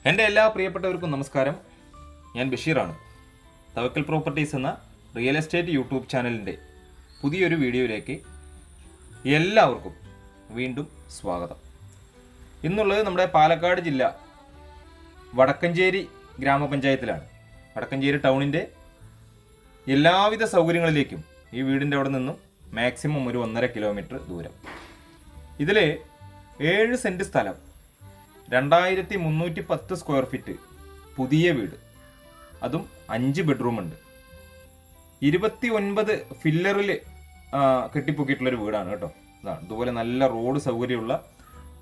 എൻ്റെ എല്ലാ പ്രിയപ്പെട്ടവർക്കും നമസ്കാരം. ഞാൻ ബഷീറാണ്. തവക്കൽ പ്രോപ്പർട്ടീസ് എന്ന റിയൽ എസ്റ്റേറ്റ് യൂട്യൂബ് ചാനലിൻ്റെ പുതിയൊരു വീഡിയോയിലേക്ക് എല്ലാവർക്കും വീണ്ടും സ്വാഗതം. ഇന്നുള്ളത് നമ്മുടെ പാലക്കാട് ജില്ല വടക്കഞ്ചേരി ഗ്രാമപഞ്ചായത്തിലാണ്. വടക്കഞ്ചേരി ടൗണിൻ്റെ എല്ലാവിധ സൗകര്യങ്ങളിലേക്കും ഈ വീടിൻ്റെ അവിടെ നിന്നും മാക്സിമം ഒരു 1.5 കിലോമീറ്റർ ദൂരം. ഇതിൽ 7 സെൻറ്റ് സ്ഥലം, 2310 സ്ക്വയർ ഫീറ്റ് പുതിയ വീട്, അതും 5 ബെഡ്റൂമുണ്ട്. 29 ഫില്ലറിൽ കെട്ടിപ്പൊക്കിയിട്ടുള്ളൊരു വീടാണ് കേട്ടോ. ഇതുപോലെ നല്ല റോഡ് സൗകര്യമുള്ള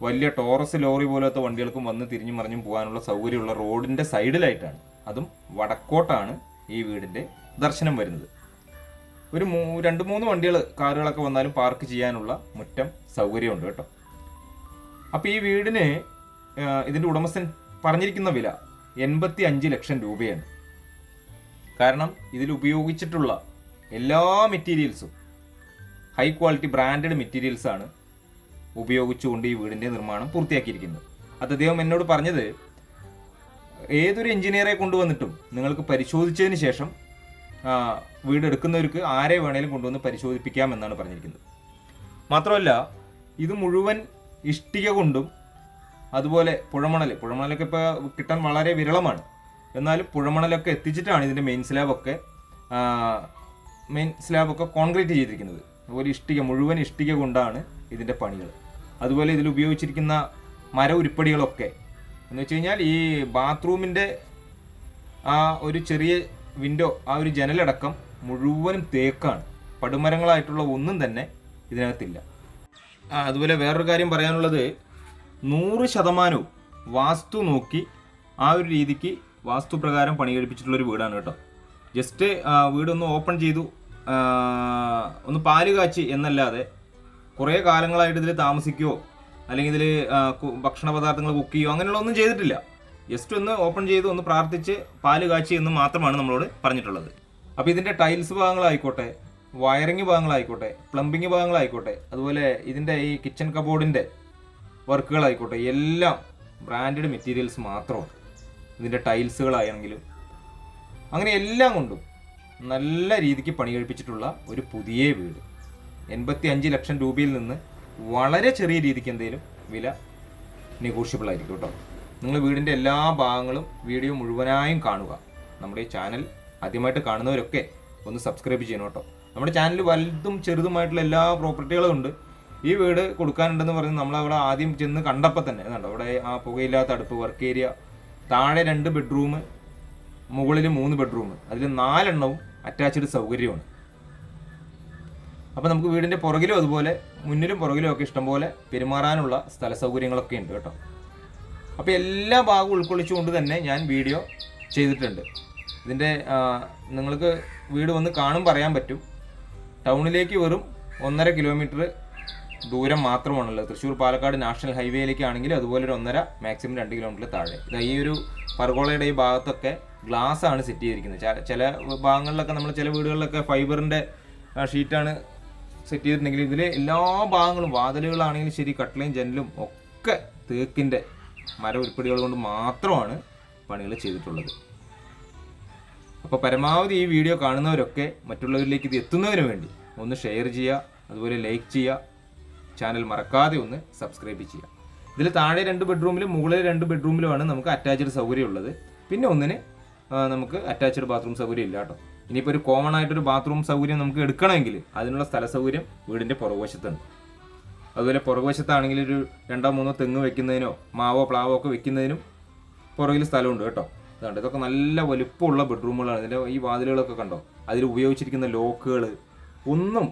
വലിയ ടോറസ് ലോറി പോലത്തെ വണ്ടികൾക്കും വന്ന് തിരിഞ്ഞു മറിഞ്ഞും പോകാനുള്ള സൗകര്യമുള്ള റോഡിൻ്റെ സൈഡിലായിട്ടാണ്, അതും വടക്കോട്ടാണ് ഈ വീടിൻ്റെ ദർശനം വരുന്നത്. ഒരു 2-3 വണ്ടികൾ കാറുകളൊക്കെ വന്നാലും പാർക്ക് ചെയ്യാനുള്ള മുറ്റം സൗകര്യമുണ്ട് കേട്ടോ. അപ്പോൾ ഈ വീടിന് ഇതിൻ്റെ ഉടമസ്ഥൻ പറഞ്ഞിരിക്കുന്ന വില 85 ലക്ഷം രൂപയാണ്. കാരണം ഇതിൽ ഉപയോഗിച്ചിട്ടുള്ള എല്ലാ മെറ്റീരിയൽസും ഹൈ ക്വാളിറ്റി ബ്രാൻഡഡ് മെറ്റീരിയൽസാണ് ഉപയോഗിച്ചുകൊണ്ട് ഈ വീടിൻ്റെ നിർമ്മാണം പൂർത്തിയാക്കിയിരിക്കുന്നത്. അത് അദ്ദേഹം എന്നോട് പറഞ്ഞത്, ഏതൊരു എഞ്ചിനീയറെ കൊണ്ടുവന്നിട്ടും നിങ്ങൾക്ക് പരിശോധിച്ചതിന് ശേഷം വീടെടുക്കുന്നവർക്ക് ആരെ വേണേലും കൊണ്ടുവന്ന് പരിശോധിപ്പിക്കാമെന്നാണ് പറഞ്ഞിരിക്കുന്നത്. മാത്രമല്ല ഇത് മുഴുവൻ ഇഷ്ടിക കൊണ്ടും അതുപോലെ പുഴമണലൊക്കെ ഇപ്പോൾ കിട്ടാൻ വളരെ വിരളമാണ്. എന്നാലും പുഴമണലൊക്കെ എത്തിച്ചിട്ടാണ് ഇതിൻ്റെ മെയിൻ സ്ലാബൊക്കെ കോൺക്രീറ്റ് ചെയ്തിരിക്കുന്നത്. അതുപോലെ മുഴുവൻ ഇഷ്ടിക കൊണ്ടാണ് ഇതിൻ്റെ പണികൾ. അതുപോലെ ഇതിൽ ഉപയോഗിച്ചിരിക്കുന്ന മര ഉരുപ്പടികളൊക്കെ എന്ന് വെച്ച് കഴിഞ്ഞാൽ ഈ ബാത്റൂമിൻ്റെ ആ ഒരു ചെറിയ വിൻഡോ, ആ ഒരു ജനലടക്കം മുഴുവനും തേക്കാണ്. പടുമരങ്ങളായിട്ടുള്ള ഒന്നും തന്നെ ഇതിനകത്തില്ല. അതുപോലെ വേറൊരു കാര്യം പറയാനുള്ളത്, 100% വാസ്തു നോക്കി ആ ഒരു രീതിക്ക് വാസ്തുപ്രകാരം പണി കഴിപ്പിച്ചിട്ടുള്ളൊരു വീടാണ് കേട്ടോ. ജസ്റ്റ് വീടൊന്ന് ഓപ്പൺ ചെയ്തു ഒന്ന് പാല് കാച്ചി എന്നല്ലാതെ കുറേ കാലങ്ങളായിട്ട് ഇതിൽ താമസിക്കുകയോ അല്ലെങ്കിൽ ഇതിൽ ഭക്ഷണ പദാർത്ഥങ്ങൾ കുക്ക് ചെയ്യുകയോ അങ്ങനെയുള്ള ഒന്നും ചെയ്തിട്ടില്ല. ജസ്റ്റ് ഒന്ന് ഓപ്പൺ ചെയ്ത് ഒന്ന് പ്രാർത്ഥിച്ച് പാല് കാച്ചി എന്ന് മാത്രമാണ് നമ്മളോട് പറഞ്ഞിട്ടുള്ളത്. അപ്പോൾ ഇതിൻ്റെ ടൈൽസ് ഭാഗങ്ങളായിക്കോട്ടെ, വയറിങ് ഭാഗങ്ങളായിക്കോട്ടെ, പ്ലംബിങ് ഭാഗങ്ങളായിക്കോട്ടെ, അതുപോലെ ഇതിൻ്റെ ഈ കിച്ചൺ കബോർഡിൻ്റെ വർക്കുകളായിക്കോട്ടെ, എല്ലാം ബ്രാൻഡഡ് മെറ്റീരിയൽസ് മാത്രമാണ്. ഇതിൻ്റെ ടൈൽസുകളാണെങ്കിലും അങ്ങനെ എല്ലാം കൊണ്ടും നല്ല രീതിക്ക് പണി കഴിപ്പിച്ചിട്ടുള്ള ഒരു പുതിയ വീട്. 85 ലക്ഷം രൂപയിൽ നിന്ന് വളരെ ചെറിയ രീതിക്ക് എന്തെങ്കിലും വില നെഗോഷ്യബിൾ ആയിരിക്കും കേട്ടോ. നിങ്ങൾ വീടിൻ്റെ എല്ലാ ഭാഗങ്ങളും വീഡിയോ മുഴുവനായും കാണുക. നമ്മുടെ ഈ ചാനൽ ആദ്യമായിട്ട് കാണുന്നവരൊക്കെ ഒന്ന് സബ്സ്ക്രൈബ് ചെയ്യണം കേട്ടോ. നമ്മുടെ ചാനലിൽ വലുതും ചെറുതുമായിട്ടുള്ള എല്ലാ പ്രോപ്പർട്ടികളും ഉണ്ട്. ഈ വീട് കൊടുക്കാനുണ്ടെന്ന് പറഞ്ഞ് നമ്മളവിടെ ആദ്യം ചെന്ന് കണ്ടപ്പോൾ തന്നെ കണ്ടോ, അവിടെ ആ പുകയില്ലാത്ത അടുപ്പ്, വർക്ക് ഏരിയ, താഴെ 2 ബെഡ്റൂം, മുകളിൽ 3 ബെഡ്റൂം, അതിൽ 4 എണ്ണവും അറ്റാച്ച്ഡ് സൗകര്യമാണ്. അപ്പോൾ നമുക്ക് വീടിൻ്റെ പുറകിലും അതുപോലെ മുന്നിലും പുറകിലും ഒക്കെ ഇഷ്ടംപോലെ പെരുമാറാനുള്ള സ്ഥല സൗകര്യങ്ങളൊക്കെ ഉണ്ട് കേട്ടോ. അപ്പോൾ എല്ലാ ഭാഗവും ഉൾക്കൊള്ളിച്ചുകൊണ്ട് തന്നെ ഞാൻ വീഡിയോ ചെയ്തിട്ടുണ്ട്. ഇതിൻ്റെ നിങ്ങൾക്ക് വീട് വന്ന് കാണുമ്പോൾ അറിയാൻ പറ്റും. ടൗണിലേക്ക് വെറും 1.5 കിലോമീറ്റർ ദൂരം മാത്രമാണുള്ളത്. തൃശ്ശൂർ പാലക്കാട് നാഷണൽ ഹൈവേയിലേക്ക് ആണെങ്കിൽ അതുപോലെ ഒരു 1.5 മാക്സിമം 2 കിലോമീറ്റർ താഴെ. ഈ ഒരു പർഗോളയുടെ ഈ ഭാഗത്തൊക്കെ ഗ്ലാസ് ആണ് സെറ്റ് ചെയ്തിരിക്കുന്നത്. ചില ഭാഗങ്ങളിലൊക്കെ നമ്മൾ ചില വീടുകളിലൊക്കെ ഫൈബറിൻ്റെ ഷീറ്റാണ് സെറ്റ് ചെയ്തിട്ടുണ്ടെങ്കിൽ ഇതിൽ എല്ലാ ഭാഗങ്ങളും വാതിലുകളാണെങ്കിലും ശരി, കട്ടിലയും ജനലും ഒക്കെ തേക്കിൻ്റെ മര ഉരുപ്പടികൾ കൊണ്ട് മാത്രമാണ് പണികൾ ചെയ്തിട്ടുള്ളത്. അപ്പോൾ പരമാവധി ഈ വീഡിയോ കാണുന്നവരൊക്കെ മറ്റുള്ളവരിലേക്ക് ഇത് എത്തുന്നതിന് വേണ്ടി ഒന്ന് ഷെയർ ചെയ്യുക, അതുപോലെ ലൈക്ക് ചെയ്യുക, ചാനൽ മറക്കാതെ ഒന്ന് സബ്സ്ക്രൈബ് ചെയ്യുക. ഇതിൽ താഴെ 2 ബെഡ്റൂമിലും മുകളിൽ 2 ബെഡ്റൂമിലുമാണ് നമുക്ക് അറ്റാച്ച്ഡ് സൗകര്യം ഉള്ളത്. പിന്നെ ഒന്നിന് നമുക്ക് അറ്റാച്ച്ഡ് ബാത്റൂം സൗകര്യം ഇല്ല കേട്ടോ. ഇനിയിപ്പോൾ ഒരു കോമൺ ആയിട്ടൊരു ബാത്റൂം സൗകര്യം നമുക്ക് എടുക്കണമെങ്കിൽ അതിനുള്ള സ്ഥല സൗകര്യം വീടിൻ്റെ പുറകുവശത്തുണ്ട്. അതുപോലെ പുറകുവശത്താണെങ്കിൽ ഒരു 2-3 തെങ്ങ് വെക്കുന്നതിനോ മാവോ പ്ലാവോ ഒക്കെ വെക്കുന്നതിനും പുറകിൽ സ്ഥലമുണ്ട് കേട്ടോ. അതുകൊണ്ട് ഇതൊക്കെ നല്ല വലുപ്പമുള്ള ബെഡ്റൂമുകളാണ്. ഇതിൻ്റെ ഈ വാതിലുകളൊക്കെ കണ്ടോ, അതിൽ ഉപയോഗിച്ചിരിക്കുന്ന ലോക്കുകൾ ഒന്നും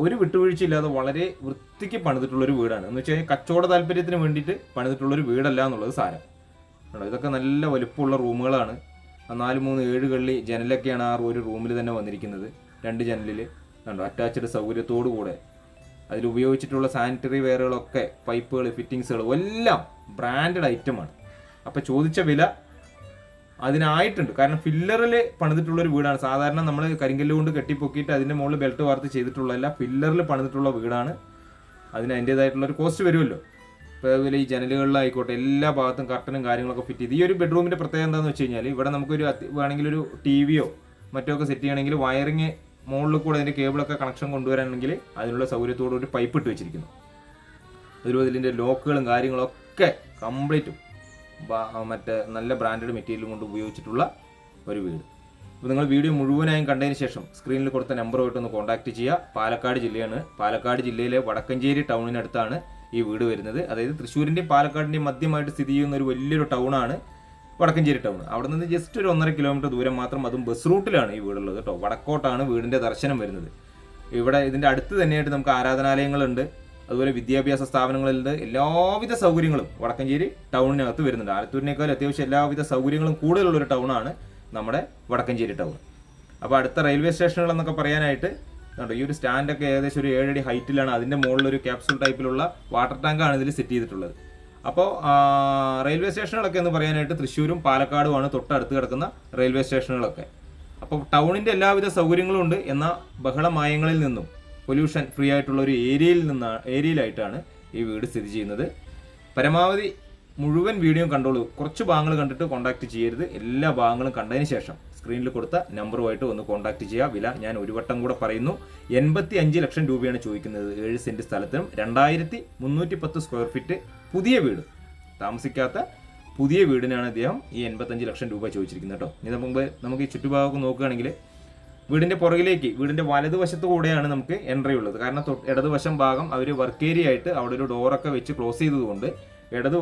ഒരു വിട്ടുവീഴ്ചയില്ലാതെ വളരെ വൃത്തിക്ക് പണിതിട്ടുള്ളൊരു വീടാണ്. എന്ന് വെച്ച് കഴിഞ്ഞാൽ കച്ചവട താല്പര്യത്തിന് വേണ്ടിയിട്ട് പണിതിട്ടുള്ളൊരു വീടല്ല എന്നുള്ളത് സാരം. ഇതൊക്കെ നല്ല വലുപ്പമുള്ള റൂമുകളാണ്. 4-3-7 കള്ളി ജനലൊക്കെയാണ് ആ ഒരു റൂമിൽ തന്നെ വന്നിരിക്കുന്നത്. 2 ജനലിൽ കണ്ടോ അറ്റാച്ച്ഡ് സൗകര്യത്തോടു കൂടെ അതിൽ ഉപയോഗിച്ചിട്ടുള്ള സാനിറ്ററി വെയറുകളൊക്കെ, പൈപ്പുകൾ, ഫിറ്റിങ്സുകൾ എല്ലാം ബ്രാൻഡഡ് ഐറ്റമാണ്. അപ്പോൾ ചോദിച്ച വില അതിനായിട്ടുണ്ട്. കാരണം ഫില്ലറിൽ പണിതിട്ടുള്ളൊരു വീടാണ്. സാധാരണ നമ്മൾ കരിങ്കല്ല് കൊണ്ട് കെട്ടിപ്പൊക്കിയിട്ട് അതിൻ്റെ മുകളിൽ ബെൽറ്റ് വാർത്ത് ചെയ്തിട്ടുള്ളതല്ല, ഫില്ലറിൽ പണിതിട്ടുള്ള വീടാണ്. അതിന് അതിൻ്റേതായിട്ടുള്ളൊരു കോസ്റ്റ് വരുമല്ലോ. അതുപോലെ ഈ ജനലുകളിലായിക്കോട്ടെ എല്ലാ ഭാഗത്തും കർട്ടനും കാര്യങ്ങളൊക്കെ ഫിറ്റ് ചെയ്ത്. ഈ ഒരു ബെഡ്റൂമിൻ്റെ പ്രത്യേകത എന്താണെന്ന് വെച്ച് കഴിഞ്ഞാൽ ഇവിടെ നമുക്കൊരു വേണമെങ്കിൽ ഒരു ടിവിയോ മറ്റോ ഒക്കെ സെറ്റ് ചെയ്യണമെങ്കിൽ വയറിങ് മുകളിൽ കൂടെ അതിൻ്റെ കേബിളൊക്കെ കണക്ഷൻ കൊണ്ടുവരാണെങ്കിൽ അതിനുള്ള സൗകര്യത്തോടെ ഒരു പൈപ്പ് ഇട്ട് വെച്ചിരിക്കുന്നു. അതുപോലെ ഇതിൻ്റെ ലോക്കുകളും കാര്യങ്ങളൊക്കെ കംപ്ലീറ്റും മറ്റേ നല്ല ബ്രാൻഡഡ് മെറ്റീരിയൽ കൊണ്ട് ഉപയോഗിച്ചിട്ടുള്ള ഒരു വീട്. അപ്പോൾ നിങ്ങൾ വീഡിയോ മുഴുവനായും കണ്ടതിന് ശേഷം സ്ക്രീനിൽ കൊടുത്ത നമ്പറുമായിട്ടൊന്ന് കോൺടാക്റ്റ് ചെയ്യുക. പാലക്കാട് ജില്ലയാണ്. പാലക്കാട് ജില്ലയിലെ വടക്കഞ്ചേരി ടൗണിനടുത്താണ് ഈ വീട് വരുന്നത്. അതായത് തൃശ്ശൂരിൻ്റെയും പാലക്കാടിൻ്റെയും മധ്യമായിട്ട് സ്ഥിതി ചെയ്യുന്ന ഒരു വലിയൊരു ടൗണാണ് വടക്കഞ്ചേരി ടൗൺ. അവിടെ നിന്ന് ജസ്റ്റ് ഒരു 1.5 കിലോമീറ്റർ ദൂരം മാത്രം, അതും ബസ് റൂട്ടിലാണ് ഈ വീടുള്ളത് കേട്ടോ. വടക്കോട്ടാണ് വീടിൻ്റെ ദർശനം വരുന്നത്. ഇവിടെ ഇതിൻ്റെ അടുത്ത് തന്നെയായിട്ട് നമുക്ക് ആരാധനാലയങ്ങളുണ്ട്, അതുപോലെ വിദ്യാഭ്യാസ സ്ഥാപനങ്ങളുണ്ട്. എല്ലാവിധ സൗകര്യങ്ങളും വടക്കഞ്ചേരി ടൗണിനകത്ത് വരുന്നുണ്ട്. ആലത്തൂരിനേക്കാൾ അത്യാവശ്യം എല്ലാവിധ സൗകര്യങ്ങളും കൂടുതലുള്ളൊരു ടൗണാണ് നമ്മുടെ വടക്കഞ്ചേരി ടൗൺ. അപ്പോൾ അടുത്ത റെയിൽവേ സ്റ്റേഷനുകളെന്നൊക്കെ പറയാനായിട്ട് കണ്ടോ, ഈ ഒരു സ്റ്റാൻഡൊക്കെ ഏകദേശം ഒരു 7 അടി ഹൈറ്റിലാണ്. അതിൻ്റെ മുകളിലൊരു ക്യാപ്സൂൾ ടൈപ്പിലുള്ള വാട്ടർ ടാങ്കാണ് ഇതിൽ സെറ്റ് ചെയ്തിട്ടുള്ളത്. അപ്പോൾ റെയിൽവേ സ്റ്റേഷനുകളൊക്കെ എന്ന് പറയാനായിട്ട് തൃശ്ശൂരും പാലക്കാടുമാണ് തൊട്ടടുത്ത് കിടക്കുന്ന റെയിൽവേ സ്റ്റേഷനുകളൊക്കെ. അപ്പോൾ ടൗണിൻ്റെ എല്ലാവിധ സൗകര്യങ്ങളും ഉണ്ട്. എന്നാൽ ബഹളമായങ്ങളിൽ നിന്നും പൊല്യൂഷൻ ഫ്രീ ആയിട്ടുള്ള ഒരു ഏരിയയിലായിട്ടാണ് ഈ വീട് സ്ഥിതി ചെയ്യുന്നത്. പരമാവധി മുഴുവൻ വീഡിയോ കണ്ടോളൂ. കുറച്ച് ഭാഗങ്ങൾ കണ്ടിട്ട് കോൺടാക്ട് ചെയ്യരുത്. എല്ലാ ഭാഗങ്ങളും കണ്ടതിന് ശേഷം സ്ക്രീനിൽ കൊടുത്ത നമ്പറുമായിട്ട് ഒന്ന് കോൺടാക്ട് ചെയ്യുക. വില ഞാൻ ഒരു വട്ടം കൂടെ പറയുന്നു, 85 ലക്ഷം രൂപയാണ് ചോദിക്കുന്നത്. 7 സെൻറ്റ് സ്ഥലത്തിനും 2310 സ്ക്വയർ ഫീറ്റ് പുതിയ വീട്, താമസിക്കാത്ത പുതിയ വീടിനാണ് അദ്ദേഹം ഈ 85 ലക്ഷം രൂപ ചോദിച്ചിരിക്കുന്നത് കേട്ടോ. ഇനി നമുക്ക് ഈ ചുറ്റുഭാഗമൊക്കെ നോക്കുകയാണെങ്കിൽ വീടിൻ്റെ പുറകിലേക്ക്, വീടിൻ്റെ വലതുവശത്തു കൂടെയാണ് നമുക്ക് എൻട്രി ഉള്ളത്. കാരണം ഇടതുവശം ഭാഗം അവർ വർക്ക് ഏരിയ ആയിട്ട് അവിടെ ഒരു ഡോറൊക്കെ വെച്ച് ക്ലോസ് ചെയ്തതുകൊണ്ട്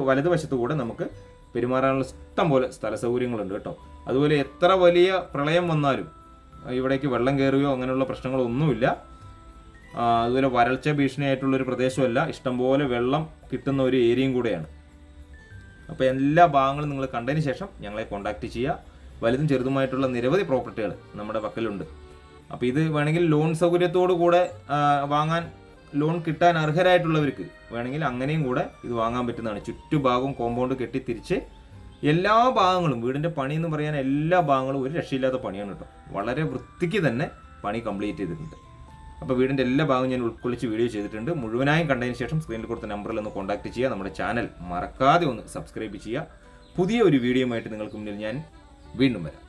വലതുവശത്തു കൂടെ നമുക്ക് പെരുമാറാനുള്ള ഇഷ്ടം പോലെ സ്ഥല സൗകര്യങ്ങളുണ്ട് കേട്ടോ. അതുപോലെ എത്ര വലിയ പ്രളയം വന്നാലും ഇവിടേക്ക് വെള്ളം കയറുകയോ അങ്ങനെയുള്ള പ്രശ്നങ്ങളൊന്നുമില്ല. അതുപോലെ വരൾച്ച ഭീഷണിയായിട്ടുള്ളൊരു പ്രദേശമല്ല, ഇഷ്ടംപോലെ വെള്ളം കിട്ടുന്ന ഒരു ഏരിയയും കൂടെയാണ്. അപ്പോൾ എല്ലാ ഭാഗങ്ങളും നിങ്ങൾ കണ്ടതിന് ശേഷം ഞങ്ങളെ കോൺടാക്റ്റ് ചെയ്യുക. വലുതും ചെറുതുമായിട്ടുള്ള നിരവധി പ്രോപ്പർട്ടികൾ നമ്മുടെ പക്കലുണ്ട്. അപ്പോൾ ഇത് വേണമെങ്കിൽ ലോൺ സൗകര്യത്തോടു കൂടെ വാങ്ങാൻ, ലോൺ കിട്ടാൻ അർഹരായിട്ടുള്ളവർക്ക് വേണമെങ്കിൽ അങ്ങനെയും കൂടെ ഇത് വാങ്ങാൻ പറ്റുന്നതാണ്. ചുറ്റുഭാഗവും കോമ്പൗണ്ട് കെട്ടി തിരിച്ച് എല്ലാ ഭാഗങ്ങളും, വീടിൻ്റെ പണി എന്ന് പറയാൻ എല്ലാ ഭാഗങ്ങളും ഒരു രക്ഷയില്ലാത്ത പണിയാണ് കേട്ടോ. വളരെ വൃത്തിക്ക് തന്നെ പണി കംപ്ലീറ്റ് ചെയ്തിട്ടുണ്ട്. അപ്പോൾ വീടിൻ്റെ എല്ലാ ഭാഗവും ഞാൻ ഉൾക്കൊള്ളിച്ച് വീഡിയോ ചെയ്തിട്ടുണ്ട്. മുഴുവനായും കണ്ടതിന് ശേഷം സ്ക്രീനിൽ കൊടുത്ത നമ്പറിൽ ഒന്ന് കോൺടാക്ട് ചെയ്യുക. നമ്മുടെ ചാനൽ മറക്കാതെ ഒന്ന് സബ്സ്ക്രൈബ് ചെയ്യുക. പുതിയ ഒരു വീഡിയോയുമായിട്ട് നിങ്ങൾക്ക് മുന്നിൽ ഞാൻ വീണ്ടും വരാം.